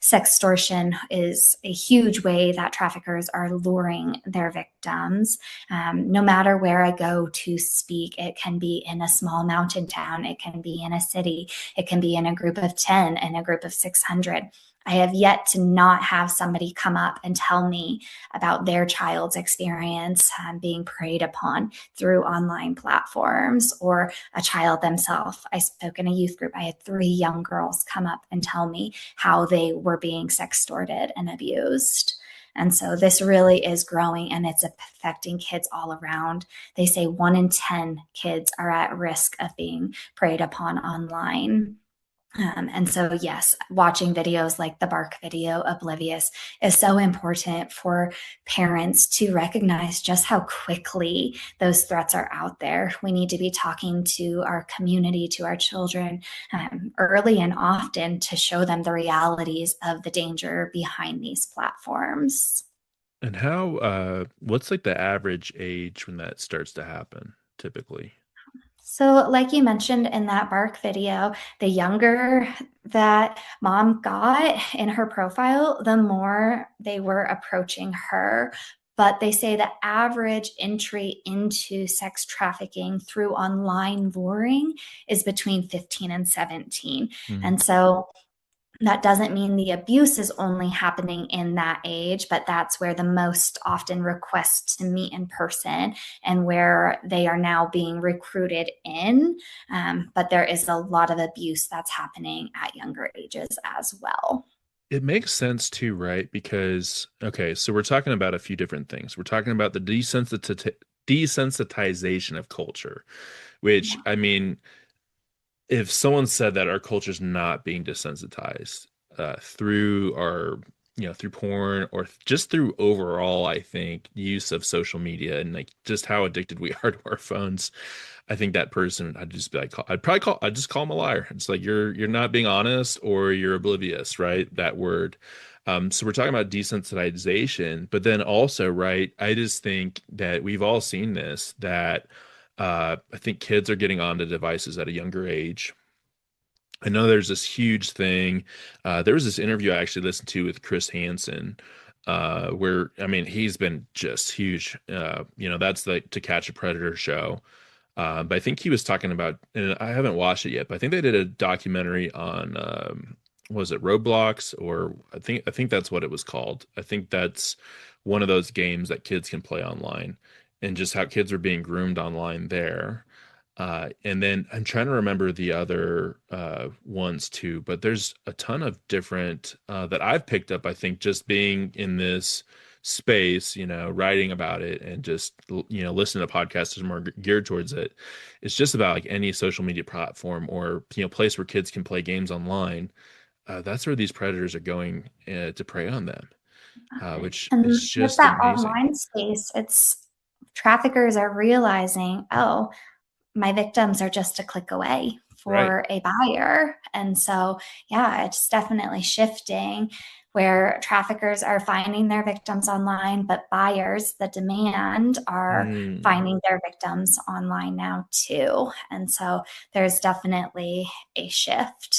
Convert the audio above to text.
Sextortion is a huge way that traffickers are luring their victims. No matter where I go to speak, it can be in a small mountain town, it can be in a city, it can be in a group of 10, in a group of 600. I have yet to not have somebody come up and tell me about their child's experience being preyed upon through online platforms, or a child themselves. I spoke in a youth group. I had 3 young girls come up and tell me how they were being sextorted and abused. And so this really is growing, and it's affecting kids all around. They say 1 in 10 kids are at risk of being preyed upon online. And so, yes, watching videos like the Bark video, Oblivious, is so important for parents to recognize just how quickly those threats are out there. We need to be talking to our community, to our children, early and often, to show them the realities of the danger behind these platforms. And what's like the average age when that starts to happen typically? So, like you mentioned in that Bark video, the younger that mom got in her profile, the more they were approaching her. But they say the average entry into sex trafficking through online luring is between 15 and 17. Mm. And so that doesn't mean the abuse is only happening in that age, but that's where the most often requests to meet in person and where they are now being recruited in. But there is a lot of abuse that's happening at younger ages as well. It makes sense too, right? Because, okay, so we're talking about a few different things. We're talking about the desensitization of culture, which, I mean, if someone said that our culture's not being desensitized through through porn or just through overall, I think, use of social media and like just how addicted we are to our phones, I think that person, I'd just be like, I'd just call them a liar. It's like you're not being honest or you're oblivious, right? That word. So we're talking about desensitization, but then also, right? I just think that we've all seen this, that I think kids are getting onto devices at a younger age. I know there's this huge thing. There was this interview I actually listened to with Chris Hansen, where I mean he's been just huge. That's the To Catch a Predator show. But I think he was talking about, and I haven't watched it yet, but I think they did a documentary on was it Roblox, or I think that's what it was called. I think that's one of those games that kids can play online, and just how kids are being groomed online there. And then I'm trying to remember the other ones too, but there's a ton of different that I've picked up, I think, just being in this space, writing about it and just, listening to podcasts that are more geared towards it. It's just about like any social media platform or, place where kids can play games online. That's where these predators are going to prey on them, which And is with just that amazing. online space, it's traffickers are realizing, oh, my victims are just a click away Right. for a buyer. And so, yeah, it's definitely shifting where traffickers are finding their victims online, but buyers, the demand, are Mm. finding their victims online now too. And so there's definitely a shift.